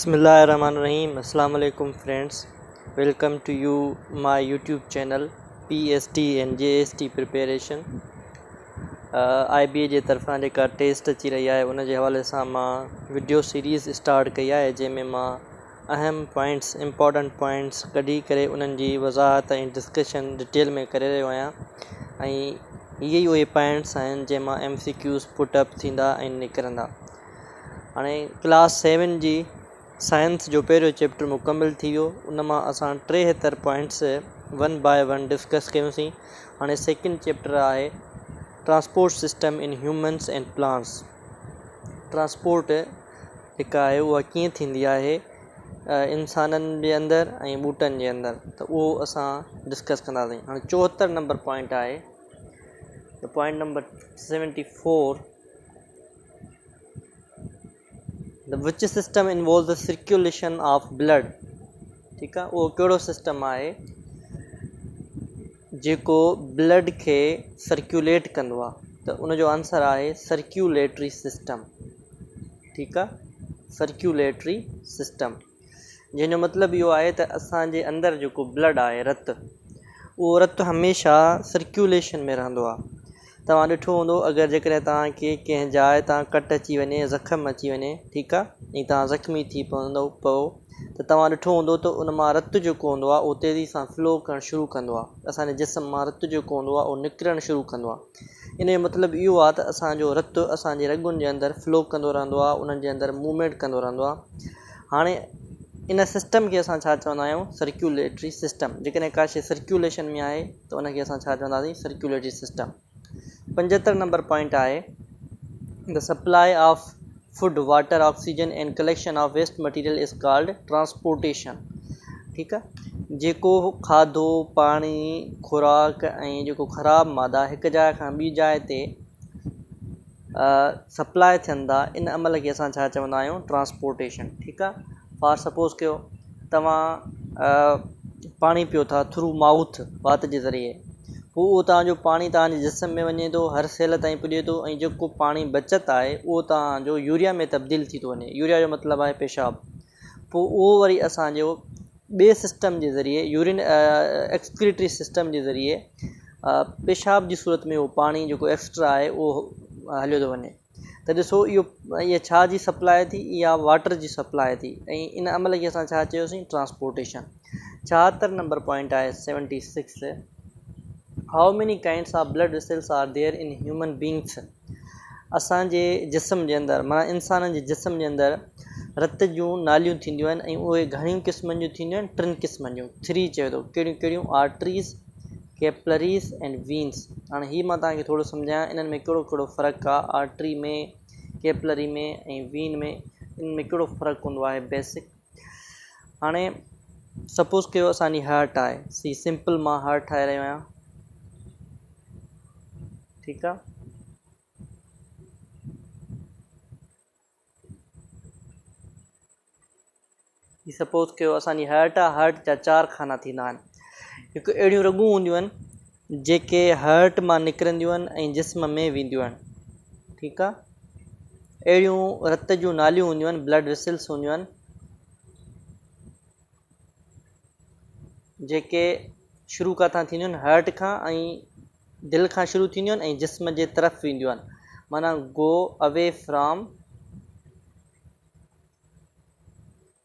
Bismillahirrahmanirrahim. Assalamu alaikum friends. Welcome to you my YouTube channel PST and JST preparation. IBA जे तरफ़ां जेका taste अची रही आहे उन जे हवाले सां मां वीडियो सीरीज़ स्टार्ट कई आहे जंहिंमें मां अहम पॉइंट्स इम्पॉर्टेंट पॉइंट्स कढी करे उन्हनि जी वज़ाहत ऐं डिस्कशन डिटेल में करे रहियो आहियां ऐं इहे ई उहे पॉइंट्स आहिनि जंहिं मां MCQs पुटअप थींदा ऐं निकिरंदा। हाणे क्लास 7 जी साइंस जो पहिरियों चैप्टर मुकमिल थी वियो, उन मां असां 73 पॉइंट्स 1 बाय 1 डिस्कस कयोसीं। हाणे सेकेंड चैप्टर आहे transport system in humans and plants. Transport जेका आहे उहा कीअं थींदी आहे इंसाननि जे अंदरि ऐं ॿूटनि जे अंदरि, त उहो असां डिस्कस कंदासीं। हाणे 74 नंबर पॉइंट आहे, point number 74, which system involves the circulation of blood। ठीकु आहे, उहो कहिड़ो सिस्टम आहे जेको ब्लड खे सर्कुलेट कंदो आहे, त उनजो आंसर आहे सर्कुलेटरी सिस्टम। ठीकु आहे, सर्कुलेटरी सिस्टम, जंहिंजो मतिलबु इहो आहे त असांजे अंदरि जेको ब्लड आहे उहो रतु हमेशह सर्कुलेशन में रहंदो आहे। तव्हां ॾिठो हूंदो, अगरि जेकॾहिं तव्हांखे कंहिं जाइ तां कट अची वञे, ज़ख़म अची वञे, ठीकु आहे, ऐं तव्हां ज़ख़्मी थी पओ त तव्हां ॾिठो हूंदो त उन मां रतु जेको हूंदो आहे उहो तेज़ी सां फ्लो करणु शुरू कंदो आहे। असांजे जिस्म मां रतु जेको हूंदो आहे उहो निकिरणु शुरू कंदो आहे। इन जो मतिलबु इहो आहे त असांजो रतु असांजे रॻुनि जे अंदरि फ्लो कंदो रहंदो आहे, उन्हनि जे अंदरि मूवमेंट कंदो रहंदो आहे। हाणे इन सिस्टम खे असां छा चवंदा आहियूं? Circulatory system. जेकॾहिं का शइ सर्कुलेशन में आहे त उनखे असां छा चवंदासीं? Circulatory system. 75 नंबर पॉइंट आहे the supply of food, water, oxygen and collection of waste material is called transportation. ठीकु आहे, जेको खाधो, पाणी, खुराक ऐं जेको ख़राबु मादा हिकु जाइ खां ॿी जाइ ते सप्लाई थियनि था, इन अमल खे असां छा चवंदा आहियूं? ट्रांसपोर्टेशन। ठीकु आहे, फॉर सपोज़ कयो तव्हां पाणी पियो था थ्रू माउथ, वात जे ज़रिए, पोइ उहो तव्हांजो पाणी तव्हांजे जिस्म में वञे थो, हर सेल ताईं पुॼे थो, ऐं जेको पाणी बचत आहे उहो तव्हांजो यूरिया में तब्दील थी थो वञे। यूरिया जो मतिलबु आहे पेशाब। पोइ उहो वरी असांजो ॿिए सिस्टम जे ज़रिए, यूरिन एक्सक्रीटरी सिस्टम जे ज़रिए पेशाब जी सूरत में उहो पाणी जेको एक्स्ट्रा आहे उहो हलियो थो वञे। त ॾिसो, इहा छा जी सप्लाई थी? इहा वाटर जी सप्लाई थी, ऐं इन अमल खे असां छा चयोसीं? ट्रांसपोर्टेशन। 74 नंबर पॉइंट आहे 76, how many kinds of blood vessels are there in human beings. असांजे जिस्म जे अंदरि, माना इंसाननि जे जिस्म जे अंदरि रत जूं नालियूं थींदियूं आहिनि, ऐं उहे घणियूं क़िस्मनि जूं थींदियूं आहिनि? 3 क़िस्मनि जूं, 3 चयो थो। कहिड़ियूं कहिड़ियूं? Arteries, capillaries and veins. हाणे हीअ मां तव्हांखे थोरो सम्झायां इन्हनि में कहिड़ो कहिड़ो फ़र्क़ु आहे। आर्टरी में, कैपलरी में ऐं वीन में, इन में कहिड़ो फ़र्क़ु हूंदो आहे बेसिक। हाणे सपोज़ कयो असांजी हार्ट आहे, सिंपल मां हार्ट ठाहे रहियो आहियां। ठीकु आहे, सपोज़ कयो असांजी हार्ट आहे। हार्ट जा 4 खाना थींदा आहिनि। हिकु अहिड़ियूं रॻूं हूंदियूं आहिनि जेके हार्ट मां निकिरंदियूं आहिनि ऐं जिस्म में वेंदियूं आहिनि। ठीकु आहे, अहिड़ियूं रत जूं नालियूं हूंदियूं आहिनि, ब्लड वेसल्स हूंदियूं आहिनि, जेके शुरू किथां थींदियूं आहिनि? हार्ट खां ऐं दिलि खां शुरू थींदियूं आहिनि ऐं जिस्म जे तरफ़ वेंदियूं आहिनि, माना गो अवे फ्रॉम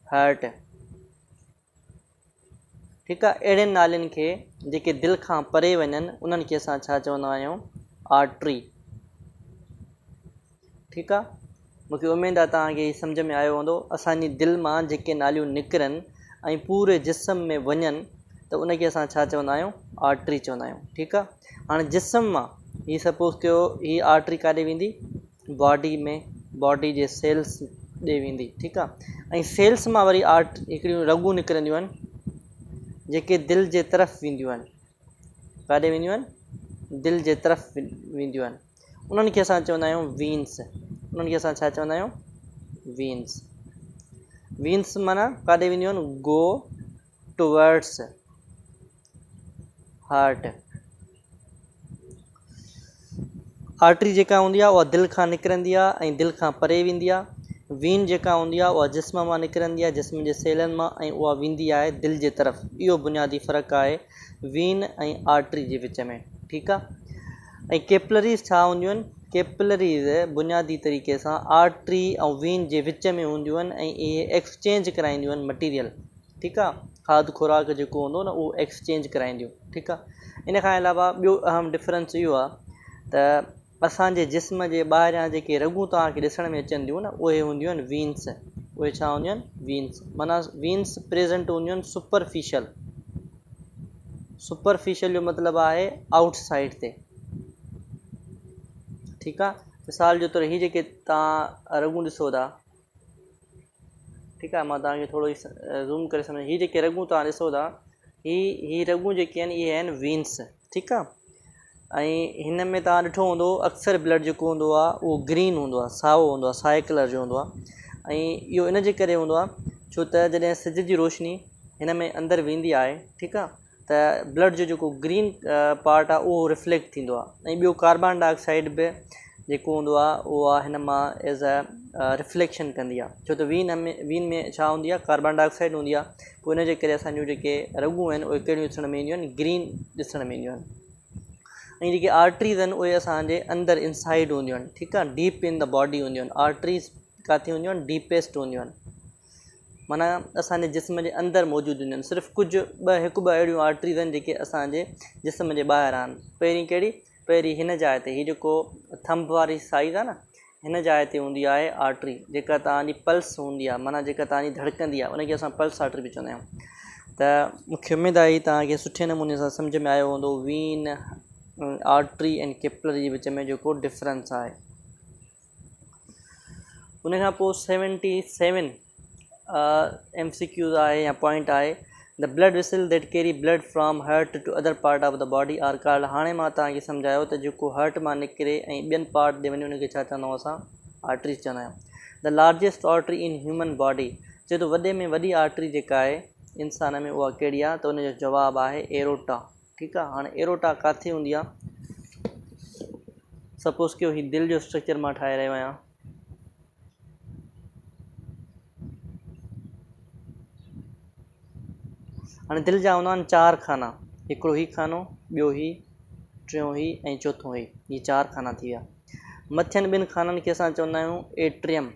हार्ट। ठीकु आहे, अहिड़े नालियुनि खे जेके दिलि खां परे वञनि उन्हनि खे असां छा चवंदा आहियूं? आर्टरी। ठीकु आहे, मूंखे उमेदु आहे तव्हांखे हीअ सम्झ में आयो हूंदो। असांजी दिलि मां जेके नालियूं निकिरनि ऐं पूरे जिस्म में वञनि त उनखे असां छा चवंदा आहियूं? आर्टरी चवंदा आहियूं। ठीकु आहे, हाणे जिस्म मां हीअ सपोज़ कयो हीअ आर्टरी काॾे वेंदी? बॉडी में, बॉडी जे सेल्स ॾे वेंदी। ठीकु आहे, ऐं सेल्स मां वरी हिकिड़ियूं रॻूं निकिरंदियूं आहिनि जेके दिलि जे तरफ़ वेंदियूं आहिनि। काॾे वेंदियूं आहिनि? दिलि जे तरफ़ वेंदियूं आहिनि। उन्हनि खे असां चवंदा आहियूं वीन्स। उन्हनि खे असां छा चवंदा आहियूं? वीन्स। वीन्स माना काॾे वेंदियूं आहिनि? Go towards heart. आर्टरी जेका हूंदी आहे उहा दिलि खां निकिरंदी आहे ऐं दिलि खां परे वेंदी आहे। वीन जेका हूंदी आहे उहा जिस्म मां निकिरंदी आहे, जिस्म जे सेलनि मां, ऐं उहा वेंदी आहे दिलि जे तरफ़। इहो बुनियादी फ़र्क़ु आहे वीन ऐं आर्टरी जे विच में, ठीकु आहे। ऐं कैपलरीज़ छा हूंदियूं आहिनि? कैपलरीज़ बुनियादी तरीक़े सां आर्टरी ऐं वीन जे विच में हूंदियूं आहिनि, ऐं इहे एक्सचेंज कराईंदियूं आहिनि मटीरियल, ठीकु आहे। खाद खुराक जेको हूंदो न उहो एक्सचेंज कराईंदियूं, ठीकु आहे। इन खां अलावा ॿियो अहम डिफरेंस इहो आहे त असांजे जिस्म जे ॿाहिरियां जेके रगूं तव्हांखे ॾिसण में अचनि थियूं न उहे हूंदियूं आहिनि वीन्स। उहे छा हूंदियूं आहिनि? वीन्स। माना वीन्स प्रेज़ेंट हूंदियूं आहिनि सुपरफिशियल। सुपरफिशियल जो मतिलबु आहे आउटसाइड ते, ठीकु आहे। मिसाल जे तौरु हीअ जेके तव्हां रगूं ॾिसो था, ठीकु आहे, मां तव्हांखे थोरो ज़ूम करे सम्झां। हीअ जेके रगूं तव्हां ॾिसो था, ही रगूं जेके आहिनि इहे आहिनि वीन्स, ठीकु आहे। ऐं हिन में तव्हां ॾिठो हूंदो अक्सर ब्लड जेको हूंदो आहे उहो ग्रीन हूंदो आहे, साओ हूंदो आहे, साए कलर जो हूंदो आहे। ऐं इहो इन जे करे हूंदो आहे छो त जॾहिं सिज जी रोशनी हिन में अंदरि वेंदी आहे, ठीकु आहे, त ब्लड जो जेको ग्रीन पार्ट आहे उहो रिफ्लेक्ट थींदो आहे। ऐं ॿियो कार्बन डाइऑक्साइड बि जेको हूंदो आहे उहा हिन मां एज़ अ रिफ्लेक्शन कंदी आहे, छो त वीन में छा हूंदी आहे? कार्बन डाइऑक्साइड हूंदी आहे। पोइ इन जे करे असांजूं जेके रगूं आहिनि उहे कहिड़ियूं ॾिसण में ईंदियूं आहिनि? ग्रीन ॾिसण में ईंदियूं आहिनि। ऐं जेके आर्टरीज़ आहिनि उहे असांजे अंदरि इनसाइड हूंदियूं आहिनि, ठीकु आहे, डीप इन द बॉडी हूंदियूं आहिनि। आर्टरीज़ किथे हूंदियूं आहिनि? डीपेस्ट हूंदियूं आहिनि, माना असांजे जिस्म जे अंदरि मौजूदु हूंदियूं आहिनि। सिर्फ़ु कुझु हिकु ॿ अहिड़ियूं आर्टरीज़ आहिनि जेके असांजे जिस्म जे ॿाहिरि आहिनि। पहिरीं कहिड़ी? पहिरीं हिन जाइ ते, हीअ जेको थंब वारी साइज़ आहे न, हिन जाइ ते हूंदी आहे आर्टरी, जेका तव्हांजी पल्स हूंदी आहे, माना जेका तव्हांजी धड़कंदी आहे, उनखे असां पल्स आर्टरी बि चवंदा आहियूं। त मूंखे उमेदु आहे तव्हांखे सुठे नमूने सां सम्झ में आयो हूंदो वीन, आर्टरी ऐं कैपलरी जे विच में जेको डिफरेंस आहे। उन खां पोइ 77 MCQs आहे या पॉइंट आहे। The blood vessel that carry blood from heart to other part of the body are called. हाणे मां तव्हांखे सम्झायो त जेको हर्ट मां निकिरे ऐं ॿियनि पार्ट ते वञे उनखे छा चवंदा आहियूं असां? आर्टरीज़ चवंदा आहियूं। The largest artery in human body, चए थो वॾे में वॾी आर्टरी जेका आहे इंसान में उहा कहिड़ी आहे? त उनजो जवाबु आहे एरोटा, ठीकु आहे। हाणे एरोटा किथे हूंदी आहे? सपोज़ कयो हीउ दिलि जो स्ट्रक्चर मां ठाहे रहियो आहियां, हाणे दिलि जा हूंदा आहिनि 4 खाना, हिकिड़ो ही खानो, ॿियो ही, टियों ही ऐं चोथों ही। ही 4 खाना थी विया। मथियनि 2 खाननि खे असां चवंदा आहियूं एट्रियम,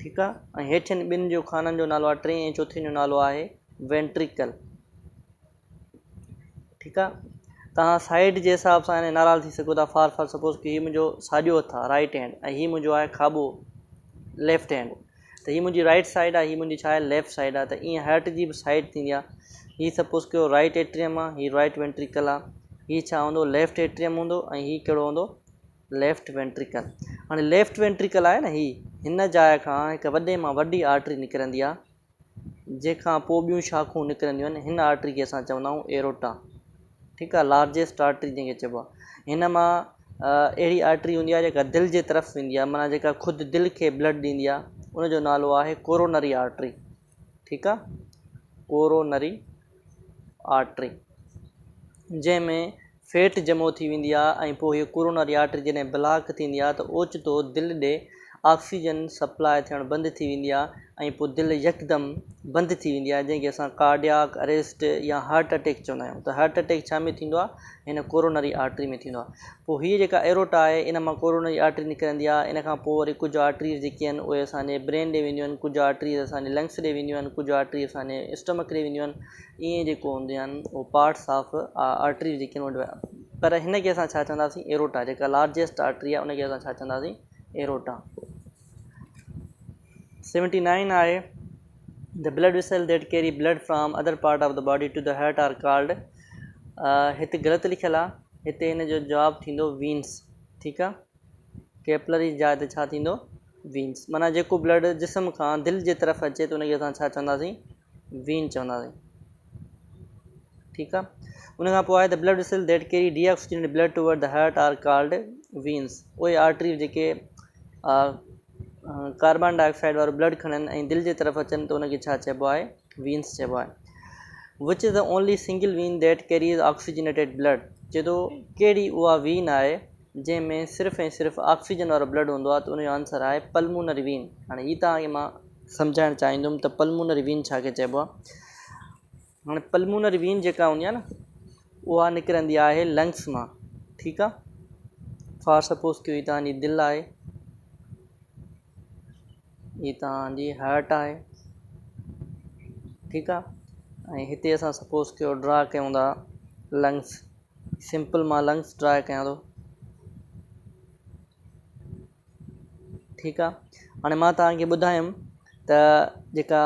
ठीकु आहे। ऐं हेठियनि 2 जो खाननि जो नालो आहे, 3 ऐं चोथे जो नालो आहे वेंट्रिकल, ठीकु आहे। तव्हां साइड जे हिसाब सां हिन नाराज़ थी सघो था। फॉर सपोज़ कि हीउ मुंहिंजो साॼो हथु आहे, राइट हैंड, ऐं हीउ मुंहिंजो आहे खाॿो, लेफ्ट हैंड। त हीअ मुंहिंजी राइट साइड आहे, हीअ मुंहिंजी छा आहे? लेफ्ट साइड आहे। त ईअं हर्ट जी बि साइड थींदी आहे। हीअ सपोज़ कयो राइट एट्रियम आहे, हीअ राइट वेंट्रिकल आहे। हीअ छा हूंदो? लेफ्ट एट्रियम हूंदो, ऐं हीअ कहिड़ो हूंदो? Left ventricle. हाणे लेफ्ट वेंट्रिकल आहे न, हिन जाइ खां हिकु वॾे मां वॾी आर्टरी निकिरंदी आहे, जंहिंखां पोइ ॿियूं शाखूं निकिरंदियूं आहिनि। हिन आर्टरी खे असां चवंदा आहियूं एरोटा, ठीकु आहे, लार्जेस्ट आर्टरी जंहिंखे चइबो आहे। हिन मां अहिड़ी आर्टरी हूंदी आहे जेका दिलि जे तरफ़ वेंदी आहे, माना जेका ख़ुदि दिलि खे ब्लड ॾींदी आहे, उनजो नालो आहे कोरोनरी आर्टरी, ठीकु आहे, कोरोनरी आर्टरी, जंहिंमें फैट जमो थी वेंदी आहे। ऐं पोइ हीअ कोरोनरी आर्टरी जॾहिं ब्लॉक थींदी आहे त ओचितो दिलि ॾे ऑक्सीजन सप्लाई थियणु बंदि थी वेंदी आहे, ऐं पोइ दिलि यकदमि बंदि थी वेंदी आहे, जंहिंखे असां कार्डियाक अरेस्ट या हार्ट अटैक चवंदा आहियूं। त हार्ट अटैक छा में थींदो आहे? हिन कोरोनरी आर्टरी में थींदो आहे। पोइ हीअ जेका एरोटा आहे इन मां कोरोनरी आर्टरी निकिरंदी आहे। इन खां पोइ वरी कुझु आर्टरीज़ जेके आहिनि उहे असांजे ब्रेन ॾे वेंदियूं आहिनि, कुझु आर्टरीज़ असांजे लंग्स ॾे वेंदियूं आहिनि, कुझु आर्टरीज़ असांजे स्टमक ॾे वेंदियूं आहिनि। ईअं जेको हूंदियूं आहिनि उहे पार्ट्स ऑफ आर्टरीज़ जेके आहिनि, पर हिन खे असां छा चवंदासीं? एरोटा। जेका लार्जेस्ट आर्टरी आहे उनखे असां छा चवंदासीं? एरोटा। 79 आहे। The blood vessel that carry blood from other part of the body to the heart are called. हिते ग़लति लिखियलु आहे, हिते हिन जो जवाबु थींदो वीन्स, ठीकु आहे। कैपलरी जाइ ते छा थींदो? वीन्स। माना जेको ब्लड जिस्म खां दिलि जे तरफ़ अचे त उनखे असां छा चवंदासीं? वीन चवंदासीं, ठीकु आहे। उन खां पोइ आहे the blood vessel that carry deoxygenated blood toward the heart are called veins. उहे आर्टरी जेके कार्बन डाइऑक्साइड वारो ब्लड खणनि ऐं दिलि जे तरफ़ अचनि त उनखे छा चइबो आहे? वीन्स चइबो आहे। Which is the only single vein that carries oxygenated blood. चए थो कहिड़ी उहा वीन आहे जंहिंमें सिर्फ़ु ऐं सिर्फ़ु ऑक्सीजन वारो ब्लड हूंदो आहे, त उनजो आंसर आहे पल्मोनरी वीन। हाणे हीअ तव्हांखे मां सम्झाइणु चाहींदुमि त पल्मोनरी वीन छाखे चइबो आहे। हाणे पल्मोनरी वीन जेका हूंदी आहे न, उहा निकिरंदी आहे लंग्स मां। ठीकु आहे, फॉर सपोज़ कि हीअ तव्हांजी दिलि आहे, हीअ तव्हांजी हार्ट आहे। ठीकु आहे, ऐं हिते असां सपोज़ कयो ड्रा कयूं था लंग्स। सिंपल मां लंग्स ड्रा कयां थो। ठीकु आहे, हाणे मां तव्हांखे ॿुधायुमि त जेका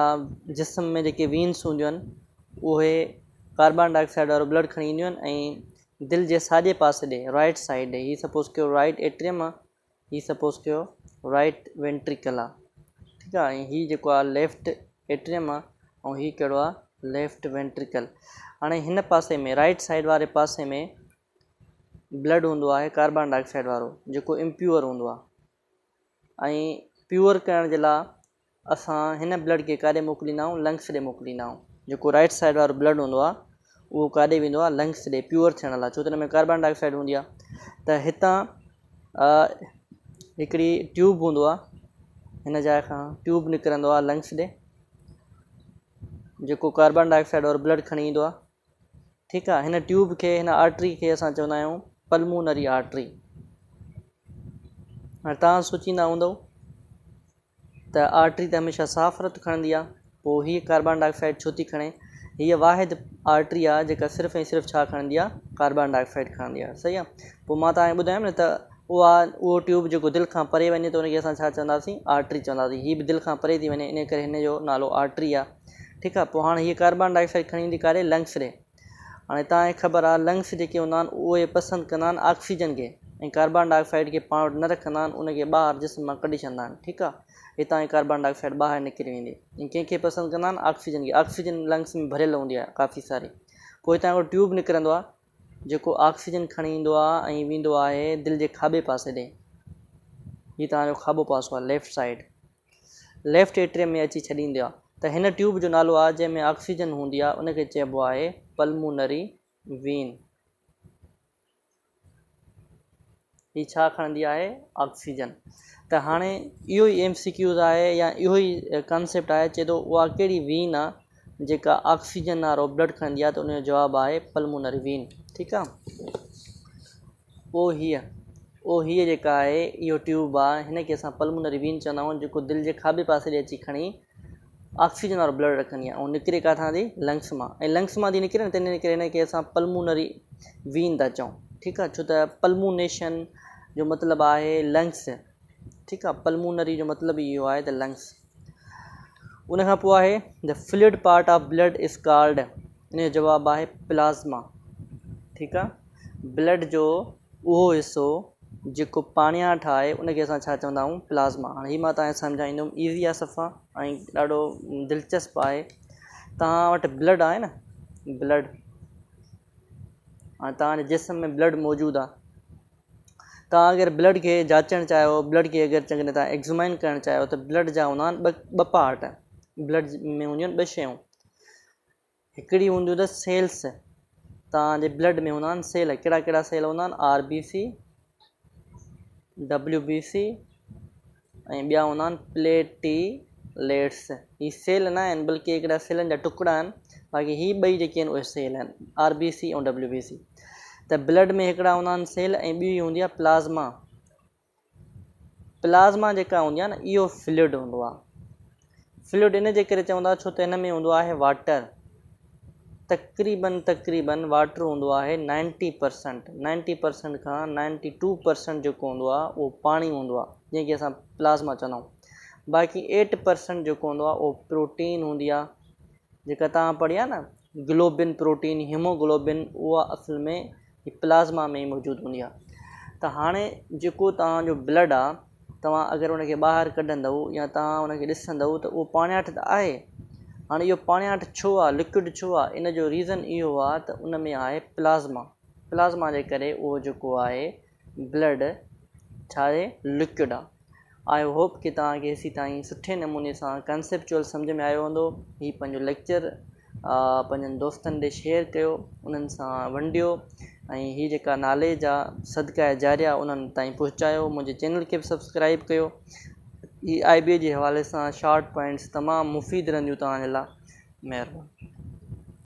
जिस्म में जेके वीन्स हूंदियूं आहिनि, उहे कार्बन डाइऑक्साइड वारो ब्लड खणी ईंदियूं आहिनि ऐं दिलि जे साॼे पासे ॾे, राइट साइड ॾे, हीअ सपोज़ कयो राइट एट्रियम आहे, हीअ सपोज़ कयो राइट वेंट्रिकल आहे। ठीकु आहे, ऐं हीअ जेको आहे लेफ्ट एट्रियम आहे, ऐं हीअ कहिड़ो आहे लेफ्ट वेंट्रिकल। हाणे हिन पासे में राइट साइड वारे पासे में ब्लड हूंदो आहे कार्बन डाइऑक्साइड वारो, जेको इम्प्योर हूंदो आहे। ऐं प्योर करण जे लाइ असां हिन ब्लड खे काॾे मोकिलींदा आहियूं, लंग्स ॾे मोकिलींदा आहियूं। जेको राइट साइड वारो ब्लड हूंदो आहे, उहो काॾे वेंदो आहे लंग्स ॾे प्योर थियण लाइ, छो त हिन में कार्बन डाइऑक्साइड हूंदी आहे। त हितां हिकिड़ी ट्यूब हूंदो आहे, हिन जाइ खां ट्यूब निकिरंदो आहे लंग्स ॾे, जेको कार्बन डाइऑक्साइड वारो ब्लड खणी ईंदो आहे। ठीकु आहे, हिन ट्यूब खे, हिन आर्टरी खे असां चवंदा आहियूं पल्मोनरी आर्टरी। हाणे तव्हां सोचींदा हूंदव त आर्टरी त हमेशह साफ़ रतु खणंदी आहे, पोइ हीअ कार्बन डाइऑक्साइड छो थी खणे। हीअ वाहिद आर्टरी आहे जेका सिर्फ़ु ऐं सिर्फ़ु छा खणंदी आहे, कार्बन डाइऑक्साइड खणंदी आहे। सही आहे, पोइ मां तव्हांखे ॿुधायुमि न त उहो ट्यूब जेको दिलि खां परे वञे त उनखे असां छा चवंदासीं, आर्टरी चवंदासीं। हीअ बि दिलि खां परे थी वञे, इन करे हिन जो नालो आर्टरी आहे। ठीकु आहे, पोइ हाणे हीअ कार्बन डाइऑक्साइड खणी ईंदी काॾे, लंग्स ॾे। हाणे तव्हांखे ख़बर आहे लंग्स जेके हूंदा आहिनि उहे पसंदि कंदा आहिनि ऑक्सीजन खे, ऐं कार्बन डाइऑक्साइड खे पाण वटि न रखंदा आहिनि, उनखे ॿाहिरि जिस्म मां कढी छॾींदा आहिनि। ठीकु आहे, हितां जी कार्बन डाइऑक्साइड ॿाहिरि निकिरी वेंदी, ऐं कंहिंखे पसंदि कंदा आहिनि ऑक्सीजन खे। ऑक्सीजन लंग्स में भरियल हूंदी आहे काफ़ी सारी। पोइ हितां हिकिड़ो ट्यूब निकिरंदो आहे जेको ऑक्सीजन खणी ईंदो आहे ऐं वेंदो आहे दिलि जे खाॿे पासे ॾे। हीअ तव्हांजो खाॿो पासो आहे, लेफ्ट साइड, लेफ्ट एट्रियम में अची छॾींदो आहे। त हिन ट्यूब जो नालो आहे जंहिंमें ऑक्सीजन हूंदी आहे, उनखे चइबो आहे पल्मोनरी वीन। हीअ छा खणंदी आहे, ऑक्सीजन। त हाणे इहो ई MCQs आहे, या इहो ई कॉन्सेप्ट आहे, चए थो उहा कहिड़ी वीन आहे जेका ऑक्सीजन वारो ब्लड खणंदी आहे, त उनजो जवाबु आहे पल्मोनरी वीन। ठीकु आहे, पोइ हीअ जेका आहे इहो ट्यूब आहे, हिन खे असां पल्मोनरी वीन चवंदा आहियूं, जेको दिलि जे खाॿे पासे ॾे अची खणी ऑक्सीजन वारो ब्लड रखंदी आहे, ऐं निकिरे किथां थी, लंग्स मां। ऐं लंग्स मां थी निकिरे न, त इन करे हिनखे असां पल्मोनरी वीन था चऊं। ठीकु आहे, छो त पल्मोनेशन जो मतिलबु आहे लंग्स। ठीकु आहे, पल्मोनरी जो मतिलबु इहो आहे त लंग्स। उनखां पोइ आहे the fluid part of blood is called, इन जो जवाबु आहे प्लाज़्मा। ठीकु आहे, ब्लड जो उहो हिसो जेको पाणियाठ आहे, उनखे असां छा चवंदा आहियूं, प्लाज़्मा। हाणे हीअ मां तव्हांखे सम्झाईंदुमि, ईज़ी आहे सफ़ा ऐं ॾाढो दिलचस्पु आहे। तव्हां वटि ब्लड आहे न, ब्लड, हाणे तव्हांजे जिस्म में ब्लड मौजूदु आहे। तव्हां अगरि ब्लड खे जाचणु चाहियो, ब्लड खे अगरि चङी तरह एक्ज़ामाइन करणु चाहियो, त ब्लड जा हूंदा आहिनि ॿ पार्ट। ब्लड में हूंदियूं आहिनि ॿ शयूं, हिकिड़ी हूंदियूं अथव सेल्स। तव्हांजे ब्लड में हूंदा आहिनि सेल। कहिड़ा कहिड़ा सेल हूंदा आहिनि, RBC, WBC, ऐं ॿिया हूंदा आहिनि प्लेटलेट्स। हीअ सेल न आहिनि, बल्कि हिकिड़ा सेलनि जा टुकड़ा आहिनि। बाक़ी हीअ ॿई जेके आहिनि उहे सेल आहिनि, RBC ऐं WBC। त ब्लड में हिकिड़ा हूंदा आहिनि सेल, ऐं ॿी हूंदी आहे प्लाज़्मा। प्लाज़्मा जेका हूंदी आहे न, इहो फ्लूइड हूंदो आहे। फ्लूइड इन जे करे चवंदा छो त हिन में हूंदो आहे वाटर। तक़रीबन वाटर हूंदो आहे 90%। 90% खां 92% जेको हूंदो आहे उहो पाणी हूंदो आहे, जंहिंखे असां प्लाज़्मा चवंदा आहियूं। बाक़ी 8% जेको हूंदो आहे उहो प्रोटीन हूंदी आहे, जेका तव्हां पढ़ी आहे न, ग्लोबिन प्रोटीन, हीमोग्लोबिन, उहा असल में प्लाज़्मा में ई मौजूदु हूंदी आहे। त हाणे जेको तव्हांजो ब्लड आहे, तव्हां अगरि उनखे ॿाहिरि कढंदव या तव्हां उनखे ॾिसंदव त उहो पाणियाठ त आहे। हाणे इहो पाणियाठ छो आहे, लिक्विड छो आहे, इन जो रीज़न इहो आहे त उन में आहे प्लाज़्मा। प्लाज़्मा जे करे उहो जेको आहे ब्लड छा आहे, लिक्विड आहे। आई होप कि तव्हांखे हेसि ताईं सुठे नमूने सां कंसेप्चुअल सम्झ में आयो हूंदो। हीउ पंहिंजो लेक्चर पंहिंजनि दोस्तनि ॾे शेयर कयो, उन्हनि सां वंडियो। ऐं हीअ जेका नॉलेज आहे सदका जारिया उन्हनि ताईं पहुचायो। मुंहिंजे चैनल खे बि सब्सक्राइब कयो। ही IBA जे हवाले सां शॉर्ट पॉइंट्स तमामु मुफ़ीद रहंदियूं तव्हांजे लाइ। महिरबानी।